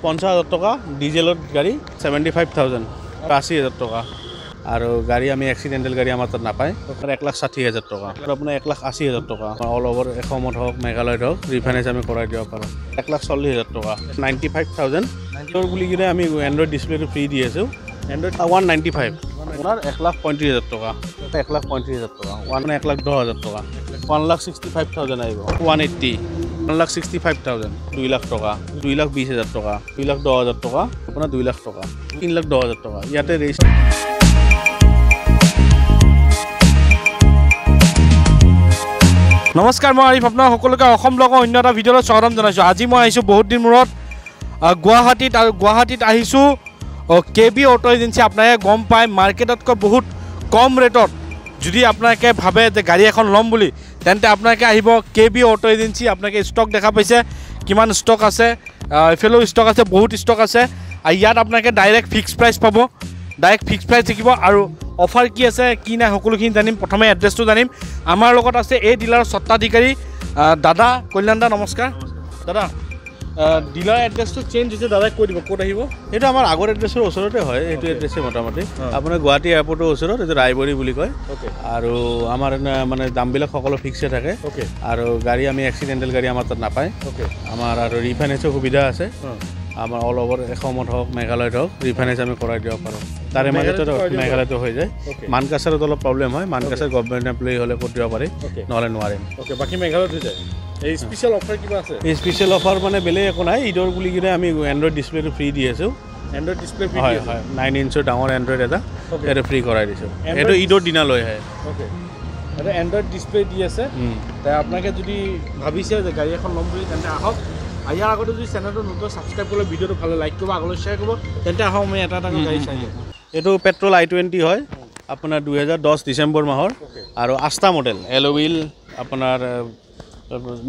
50,000 টকা ডিজেলত গাড়ী 75,000 80,000 টকা আৰু গাড়ী আমি এক্সিডেণ্টেল গাড়ী আমাৰ তাত নাপায় 1,60,000 টকা আৰু আপোনাৰ 1,80,000 টকা অল ওভাৰ অসমত হওক মেঘালয়ত হওক ৰিফাইনেন্স আমি কৰাই দিব পাৰোঁ 1,40,000 টকা 95,000 বুলি কিনে আমি এণ্ড্ৰইড ডিছপ্লেটো ফ্ৰী দি আছোঁ এণ্ড্ৰইড 195 আপোনাৰ 1,35,000 টকা 1,35,000 টকা 1,10,000 টকা 1,65,000 আহিব 180 1,65,000 2 লাখ টকা 2,20,000 টকা 2,10,000 টকা আপোনাৰ 2 লাখ টকা 3,10,000 টকা ইয়াতে ৰেজিষ্ট্ৰেশ্যন নমস্কাৰ মই আৰিফ আপোনাৰ সকলোকে অসম ব্লগৰ অন্য এটা ভিডিঅ'লৈ স্বাগতম জনাইছোঁ আজি মই আহিছোঁ বহুত দিন মূৰত গুৱাহাটীত আৰু গুৱাহাটীত আহিছোঁ KB অটো এজেঞ্চি আপোনালোকে গম পায় মাৰ্কেটতকৈ বহুত কম ৰেটত যদি আপোনালোকে ভাবে যে গাড়ী এখন ল'ম বুলি তেন্তে আপোনালোকে আহিব KB অটো এজেঞ্চি আপোনালোকে ষ্টক দেখা পাইছে কিমান ষ্টক আছে এফালেও ষ্টক আছে বহুত ষ্টক আছে আৰু ইয়াত আপোনালোকে ডাইৰেক্ট ফিক্স প্ৰাইচ পাব ডাইৰেক্ট ফিক্স প্ৰাইচ থাকিব আৰু অফাৰ কি আছে কি নাই সকলোখিনি জানিম প্ৰথমে এড্ৰেছটো জানিম আমাৰ লগত আছে এই ডিলাৰৰ স্বত্বাধিকাৰী দাদা কল্যাণ দা নমস্কাৰ দাদা ডিলাৰ এড্ৰেছটো চেঞ্জ হৈছে দাদাই কৈ দিব ক'ত আহিব এইটো আমাৰ আগৰ এড্ৰেছৰ ওচৰতে হয় এইটো এড্ৰেছে মোটামুটি আপোনাৰ গুৱাহাটী এয়াৰপৰ্টৰ ওচৰত এইটো ৰায়বৰী বুলি কয় আৰু আমাৰ মানে দামবিলাক সকলো ফিক্সে থাকে আৰু গাড়ী আমি এক্সিডেণ্টেল গাড়ী আমাৰ তাত নাপায় আমাৰ আৰু ৰিফাইনেন্সৰ সুবিধা আছে আমাৰ অল ওভাৰ অসমত হওক মেঘালয়ত হওক ৰিফাইনেন্স আমি কৰাই দিব পাৰোঁ তাৰে মাজতে মেঘালয়তো হৈ যায় মানকাছাৰত অলপ প্ৰব্লেম হয় মানকাছাৰ গভৰ্ণমেণ্ট এমপ্লয়ী হ'লে কৰি দিব পাৰি নহ'লে নোৱাৰিম বাকী মেঘালয়ত হৈ যায় এই স্পেচিয়েল অফাৰ কিবা আছে এই স্পেচিয়েল অফাৰ মানে বেলেগ একো নাই ঈদৰ বুলি কিনে আমি এণ্ড্ৰইড ডিছপ্লেটো ফ্ৰী দি আছোঁ এণ্ড্ৰইড ডিছপ্লে ফ্ৰী হয় হয় 9 ইঞ্চৰ ডাঙৰ এণ্ড্ৰইড এটা এইটো ফ্ৰী কৰাই দিছোঁ এইটো ঈদৰ দিনালৈ আহে এটা এণ্ড্ৰইড ডিছপ্লে দি আছে আপোনালোকে যদি ভাবিছে যে গাড়ী এখন ল'ম বুলি তেন্তে আহক ইয়াৰ আগতে যদি চেনেলটো নতুন ছাবস্ক্ৰাইব কৰিলে ভিডিঅ'টো ভালে লাইক কৰিব আগলৈ শ্বেয়াৰ কৰিব তেন্তে আহক মই এটা গাড়ী চাই দিম এইটো পেট্ৰল I20 হয় আপোনাৰ 2010 ডিচেম্বৰ মাহৰ আৰু 8টা মডেল এল'উইল আপোনাৰ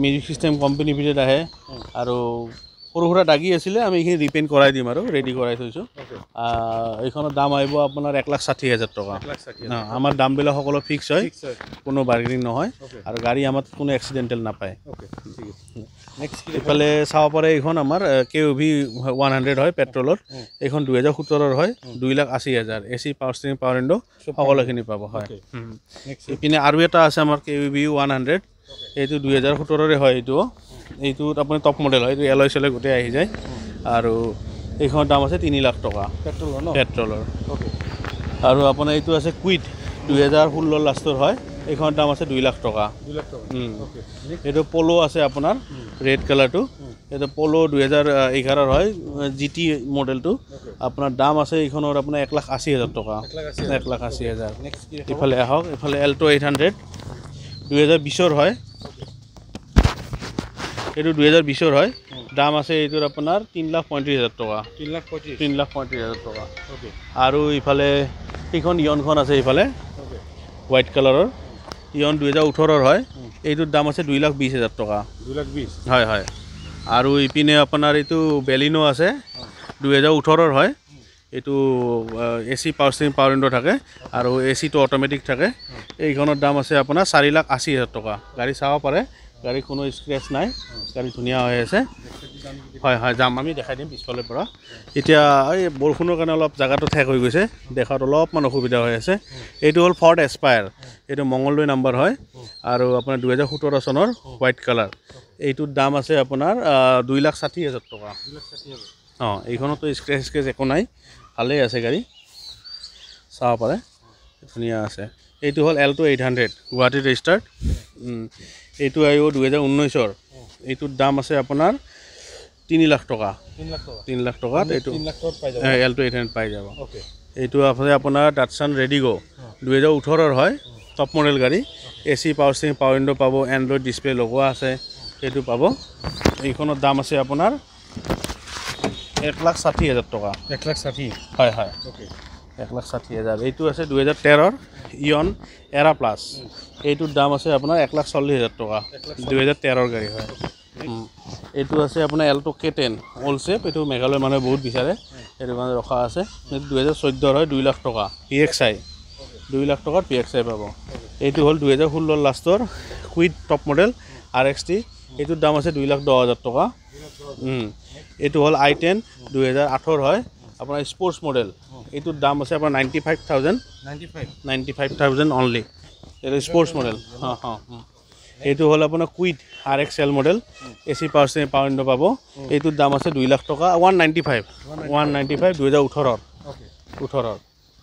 মিউজিক চিষ্টেম কোম্পানী ভিতৰত আহে আৰু সৰু সুৰা দাগি আছিলে আমি এইখিনি ৰিপেইণ্ট কৰাই দিম আৰু ৰেডি কৰাই থৈছোঁ এইখনৰ দাম আহিব আপোনাৰ 1,60,000 টকা আমাৰ দামবিলাক সকলো ফিক্স হয় কোনো বাৰ্গেনিং নহয় আৰু গাড়ী আমাৰ কোনো এক্সিডেণ্টেল নাপায় এইফালে চাব পাৰে এইখন আমাৰ KOV 100 হয় পেট্ৰলৰ এইখন 2017 হয় 2,80,000 AC power steering power window সকলোখিনি পাব হয় এইপিনে আৰু এটা আছে আমাৰ KOV 100 এইটো 2017 হয় এইটোত আপুনি টপ মডেল হয় এইটো এলয় চেলয় গোটেই আহি যায় আৰু এইখনৰ দাম আছে 3 লাখ টকা পেট্ৰলৰ আৰু আপোনাৰ এইটো আছে কুইড 2016 লাষ্টৰ হয় এইখনৰ দাম আছে 2 লাখ টকা এইটো পলো আছে আপোনাৰ ৰেড কালাৰটো এইটো পলো 2011 হয় GT মডেলটো আপোনাৰ দাম আছে এইখনৰ আপোনাৰ 1,80,000 টকা 1,80,000 ইফালে আহক ইফালে এল্টো 800 2020 হয় এইটো 2020 হয় দাম আছে এইটোৰ আপোনাৰ 3,35,000 টকা 3,35,000 টকা আৰু ইফালে এইখন ইয়নখন আছে ইফালে হোৱাইট কালাৰৰ ইয়ন 2018 হয় এইটোৰ দাম আছে 2,20,000 টকা 2,20,000 হয় হয় আৰু ইপিনে আপোনাৰ এইটো বেলিনো আছে 2018 হয় এইটো AC power steering power window থাকে আৰু ACটো অট'মেটিক থাকে এইখনৰ দাম আছে আপোনাৰ 4,80,000 টকা গাড়ী চাব পাৰে গাড়ী কোনো স্ক্ৰেচ নাই গাড়ী ধুনীয়া হৈ আছে হয় হয় যাম আমি দেখাই দিম পিছফালৰ পৰা এতিয়া এই বৰষুণৰ কাৰণে অলপ জেগাটো ঠেক হৈ গৈছে দেখাত অলপমান অসুবিধা হৈ আছে এইটো হ'ল ফৰ্ড এস্পায়াৰ এইটো মংগলদৈ নাম্বাৰ হয় আৰু আপোনাৰ 2017 চনৰ হোৱাইট কালাৰ এইটোৰ দাম আছে আপোনাৰ 2,60,000 টকা এইখনতো স্ক্ৰেচ একো নাই ভালেই আছে গাড়ী চাব পাৰে ধুনীয়া আছে এইটো হ'ল এল্টো 800 গুৱাহাটী ৰেজিষ্টাৰ্ড এইটো আহিব 2019 এইটোৰ দাম আছে আপোনাৰ 3 লাখ টকা 3 লাখ টকাত এইটো এল্টো 800 পাই যাব এইটো আপোনাৰ ডাটছন ৰেডিগো 2018 হয় টপ মডেল গাড়ী AC power steering power window পাব এণ্ড্ৰইড ডিছপ্লে লগোৱা আছে সেইটো পাব এইখনৰ দাম আছে আপোনাৰ 1,60,000 টকা 1,60,000 হয় হয় 1,60,000 এইটো আছে 2013 ইয়ন এৰা প্লাছ এইটোৰ দাম আছে আপোনাৰ 1,40,000 টকা 2013 গাড়ী হয় এইটো আছে আপোনাৰ এল্টো K10 অল শেপ এইটো মেঘালয় মানুহে বহুত বিচাৰে এইটো কাৰণে ৰখা আছে এইটো 2014 হয় 2 লাখ টকা PXI 2 লাখ টকাত PXI পাব এইটো হ'ল 2016 লাষ্টৰ কুইড টপ মডেল RXT এইটোৰ দাম আছে 2,10,000 টকা এইটো হ'ল i10 2018 হয় আপোনাৰ স্পৰ্টছ মডেল এইটোৰ দাম আছে আপোনাৰ 95,000 অনলি এইটো স্পৰ্টছ মডেল এইটো হ'ল আপোনাৰ Kwid RXL model AC power window পাব এইটোৰ দাম আছে 2 লাখ টকা 195 2018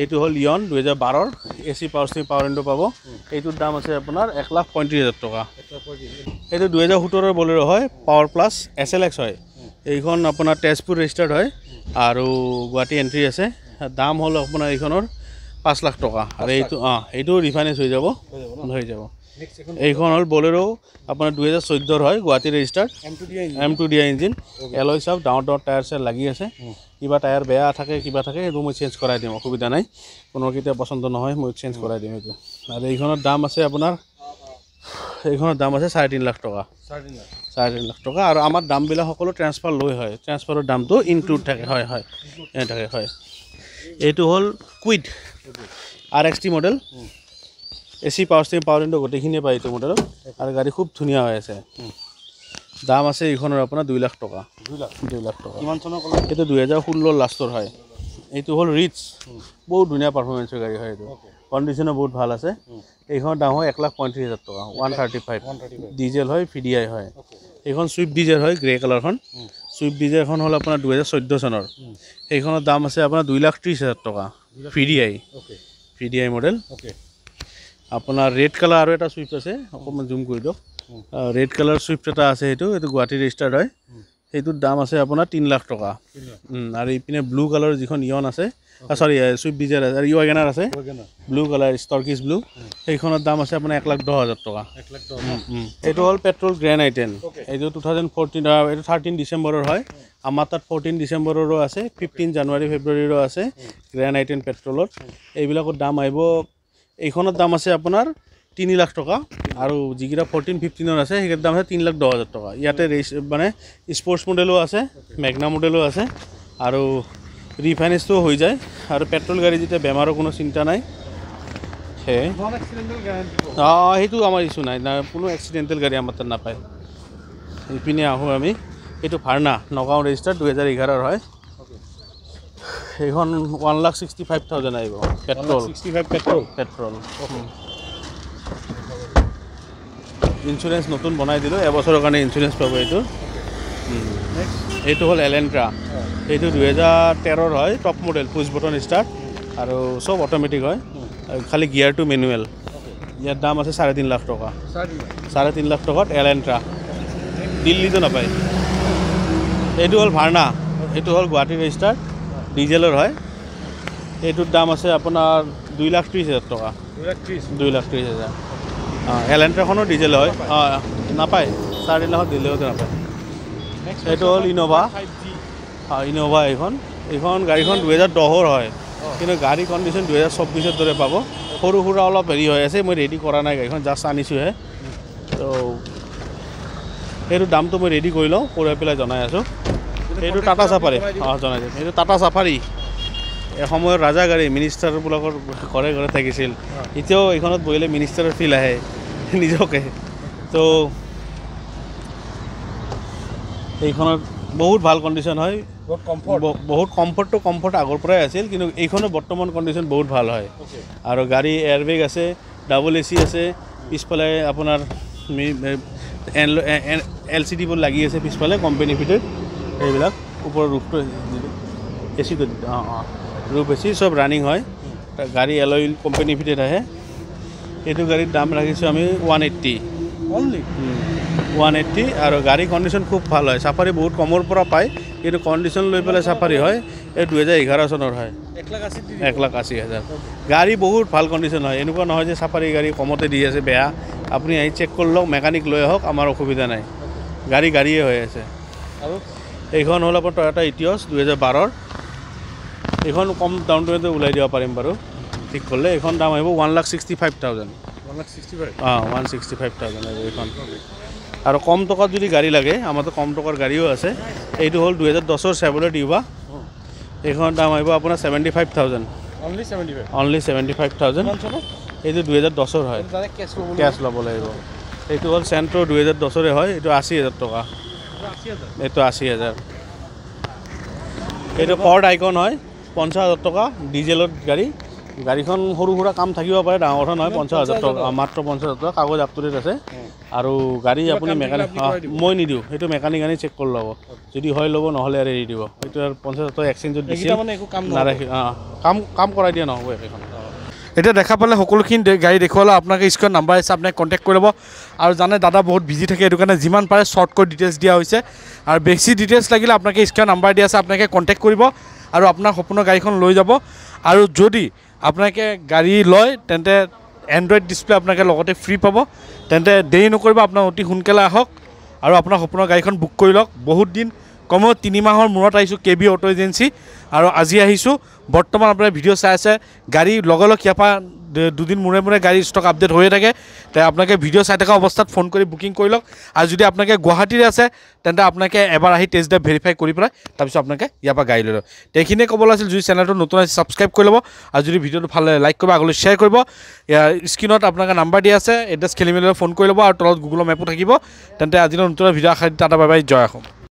এইটো হ'ল ইয়ন 2012 AC পাৱাৰ উইণ্ডো পাব এইটোৰ দাম আছে আপোনাৰ 1,35,000 টকা এইটো 2017 বলেৰো হয় পাৱাৰ প্লাছ SLX হয় এইখন আপোনাৰ তেজপুৰ ৰেজিষ্টাৰ্ড হয় আৰু গুৱাহাটী এন্ট্ৰি আছে দাম হ'ল আপোনাৰ এইখনৰ 5 লাখ টকা আৰু এইটো ৰিফাইনেন্স হৈ যাব এইখন হ'ল বলেৰো আপোনাৰ 2014 হয় Guwahati registered M2DI engine alloy চাপ ডাঙৰ টায়াৰ চাৰ লাগি আছে কিবা টায়াৰ বেয়া থাকে কিবা থাকে এইটো মই চেঞ্জ কৰাই দিম অসুবিধা নাই কোনো কেতিয়া পছন্দ নহয় মই চেঞ্জ কৰাই দিম এইটো আৰু এইখনৰ দাম আছে আপোনাৰ 3.5 লাখ টকা 3.5 লাখ টকা আৰু আমাৰ দামবিলাক সকলো ট্ৰান্সফাৰ লৈ হয় ট্ৰান্সফাৰৰ দামটো ইনক্লুড থাকে হয় এইটো হ'ল Kwid RXT model AC power window গোটেইখিনিয়ে পায় এইটো মডেলত আৰু গাড়ী খুব ধুনীয়া হৈ আছে দাম আছে এইখনৰ আপোনাৰ 2 লাখ টকা 2 লাখ টকা কিমান চনৰ ক'লে এইটো 2016 লাষ্টৰ হয় এইটো হ'ল ৰিচ বহুত ধুনীয়া পাৰফৰ্মেন্সৰ গাড়ী হয় এইটো কণ্ডিশ্যনো বহুত ভাল আছে এইখনৰ দাম হয় 1,35,000 টকা 135 ডিজেল হয় VDI হয় এইখন সুইফট ডিজায়াৰ হয় গ্ৰে কালাৰখন সুইফট ডিজায়াৰখন হ'ল আপোনাৰ 2014 চনৰ এইখনৰ দাম আছে আপোনাৰ 2,30,000 টকা VDI মডেল আপোনাৰ ৰেড কালাৰ আৰু এটা সুইফট আছে অকণমান জুম কৰি দিয়ক ৰেড কালাৰ সুইফট এটা আছে এইটো গুৱাহাটী ৰেজিষ্টাৰ্ড হয় এইটোৰ দাম আছে আপোনাৰ 3 লাখ টকা আৰু ইপিনে ব্লু কালাৰ যিখন ইয়ন আছে সৰি সুইফট ডিজায়াৰ আছে আৰু ৱাগনাৰ আছে ব্লু কালাৰ ষ্টৰ্কিছ ব্লু সেইখনৰ দাম আছে আপোনাৰ 1,10,000 টকা এইটো হ'ল পেট্ৰল গ্ৰেণ্ড i10 এইটো 2014 এইটো 13 ডিচেম্বৰৰ হয় আমাৰ তাত 14 ডিচেম্বৰৰো আছে 15 জানুৱাৰী ফেব্ৰুৱাৰীৰো আছে গ্ৰেণ্ড i10 পেট্ৰলৰ এইবিলাকৰ দাম আহিব এইখনৰ দাম আছে আপোনাৰ 3 লাখ টকা আৰু যিকেইটা 14-15 আছে সেইকেইটাৰ দাম আছে 3,10,000 টকা ইয়াতে মানে স্পৰ্টছ মডেলো আছে মেগনা মডেলো আছে আৰু ৰিফাইনেন্সটো হৈ যায় আৰু পেট্ৰল গাড়ী যেতিয়া বেমাৰৰ কোনো চিন্তা নাই সেইটো আমাৰ ইছ্যু নাই কোনো এক্সিডেণ্টেল গাড়ী আমাৰ তাত নাপায় ইপিনে আহোঁ আমি এইটো ভাৰ্না নগাঁও ৰেজিষ্টাৰ্ড 2011 হয় এইখন 1,65,000 আহিব পেট্ৰল ইঞ্চুৰেঞ্চ নতুন বনাই দিলোঁ এবছৰৰ কাৰণে ইঞ্চুৰেঞ্চ পাব এইটো হ'ল এলেণ্ট্ৰা এইটো 2013 হয় টপ মডেল পুছ বটন ষ্টাৰ্ট আৰু চব অট'মেটিক হয় খালি গিয়াৰটো মেনুৱেল ইয়াৰ দাম আছে 3.5 লাখ টকা 3.5 লাখ টকাত এলেণ্ট্ৰা দিল্লীতো নাপায় এইটো হ'ল ভাৰ্না এইটো হ'ল গুৱাহাটী ৰেজিষ্টাৰ্ড ডিজেলৰ হয় এইটোৰ দাম আছে আপোনাৰ 2,30,000 টকা 2,30,000 এলেণ্ট্ৰাখনো ডিজেল হয় নাপায় 3.5 লাখত দিলেওতো নাপায় এইটো হ'ল ইন'ভা এইখন গাড়ীখন 2010 হয় কিন্তু গাড়ী কণ্ডিশ্যন 2024 দৰে পাব সৰু সুৰা অলপ হেৰি হৈ আছে মই ৰেডি কৰা নাই গাড়ীখন জাষ্ট আনিছোঁহে তো এইটো দামটো মই ৰেডি কৰি লওঁ কৰি পেলাই জনাই আছোঁ এইটো টাটা চাফাৰী জনাই দিম এইটো টাটা চাফাৰী এসময়ৰ ৰাজা গাড়ী মিনিষ্টাৰবিলাকৰ ঘৰে ঘৰে থাকিছিল এতিয়াও এইখনত বহিলে মিনিষ্টাৰৰ ফিল আহে নিজকে তো এইখনত বহুত ভাল কণ্ডিশ্যন হয় বহুত কমফৰ্ট আগৰ পৰাই আছিল কিন্তু এইখনৰ বৰ্তমান কণ্ডিশ্যন বহুত ভাল হয় আৰু গাড়ী এয়াৰবেগ আছে ডাবল AC আছে পিছফালে আপোনাৰ LCD-বোৰ লাগি আছে পিছফালে কোম্পানী ফিটেড এইবিলাক ওপৰৰ ৰুফটো এচিটো ৰুফ AC চব ৰানিং হয় গাড়ী এলয় কোম্পানী ফিটেড আহে এইটো গাড়ীৰ দাম ৰাখিছোঁ আমি 180 আৰু গাড়ী কণ্ডিশ্যন খুব ভাল হয় চাফাৰী বহুত কমৰ পৰা পায় কিন্তু কণ্ডিশ্যন লৈ পেলাই চাফাৰী হয় এই 2011 চনৰ হয় 1,80,000 গাড়ী বহুত ভাল কণ্ডিশ্যন হয় এনেকুৱা নহয় যে চাফাৰী গাড়ী কমতে দি আছে বেয়া আপুনি আহি চেক কৰি লওক মেকানিক লৈ আহক আমাৰ অসুবিধা নাই গাড়ীয়ে হৈ আছে আৰু এইখন হ'ল আপোনাৰ টয়োটা ইটিয়ছ 2012 এইখন কম ডাউন পে'মেণ্টে ওলাই দিব পাৰিম বাৰু ঠিক কৰিলে এইখন দাম আহিব 1,65,000 165,000 এইখন আৰু কম টকাত যদি গাড়ী লাগে আমাৰতো কম টকাৰ গাড়ীও আছে এইটো হ'ল 2010 চেভ্ৰলেট ইভা এইখনৰ দাম আহিব আপোনাৰ 75,000 অনলি 75,000 এইটো 2010 হয় কেছ ল'ব লাগিব এইটো হ'ল চেণ্ট্ৰ 2010 হয় এইটো 80,000 টকা এইটো 80,000 এইটো ফৰ্ড আইকন হয় 50,000 টকা ডিজেলত গাড়ী গাড়ীখন সৰু সুৰা কাম থাকিব পাৰে ডাঙৰ কথা নহয় 50,000 টকা মাত্ৰ 50,000 টকা কাগজ আপ টু ডেট আছে আৰু গাড়ী আপুনি মেকানিক মই নিদিওঁ সেইটো মেকানিক আনি চেক কৰি ল'ব যদি হয় ল'ব নহ'লে এৰি দিব এইটো আৰু 50,000 টকা এক্সচেঞ্জত দিছে মানে একো কাম নাৰাখি কাম কৰাই দিয়া নহ'ব এইখন এতিয়া দেখা পালে সকলোখিনি গাড়ী দেখুৱালে আপোনালোকে স্ক্ৰীণ নাম্বাৰ আছে আপোনাক কণ্টেক্ট কৰি ল'ব আৰু জানে দাদা বহুত বিজি থাকে সেইটো কাৰণে যিমান পাৰে শ্বৰ্টকৈ ডিটেইলছ দিয়া হৈছে আৰু বেছি ডিটেইলছ লাগিলে আপোনালোকে স্ক্ৰীণ নাম্বাৰ দিয়া আছে আপোনালোকে কণ্টেক্ট কৰিব আৰু আপোনাৰ সপোনৰ গাড়ীখন লৈ যাব আৰু যদি আপোনালোকে গাড়ী লয় তেন্তে এণ্ড্ৰইড ডিছপ্লে আপোনালোকে লগতে ফ্ৰী পাব তেন্তে দেৰি নকৰিব আপোনাৰ অতি সোনকালে আহক আৰু আপোনাৰ সপোনৰ গাড়ীখন বুক কৰি লওক বহুত দিন কমেও 3 মাহৰ মূৰত আহিছোঁ KB অটো এজেঞ্চি আৰু আজি আহিছোঁ বৰ্তমান আপোনাৰ ভিডিঅ' চাই আছে গাড়ী লগে লগে ইয়াৰ পৰা দুদিন মূৰে মূৰে গাড়ী ষ্টক আপডেট হৈয়ে থাকে তে আপোনালোকে ভিডিঅ' চাই থকা অৱস্থাত ফোন কৰি বুকিং কৰি লওক আৰু যদি আপোনালোকে গুৱাহাটীৰে আছে তেন্তে আপোনালোকে এবাৰ আহি টেষ্ট ড্ৰাইভ ভেৰিফাই কৰি পেলাই তাৰপিছত আপোনালোকে ইয়াৰ পৰা গাড়ী লৈ লওক এইখিনিয়ে ক'বলৈ আছিল যদি চেনেলটো নতুন আছে ছাবস্ক্ৰাইব কৰি ল'ব আৰু যদি ভিডিঅ'টো ভাল লাগে লাইক কৰিব আগলৈ শ্বেয়াৰ কৰিব স্ক্ৰীণত আপোনালোকে নাম্বাৰ দিয়া আছে এড্ৰেছ খেলি মেলি ফোন কৰি ল'ব আৰু তলত গুগলৰ মেপো থাকিব তেন্তে আজিলৈ নতুন ভিডিঅ' আশা টাটা বাই বাই জয় অসম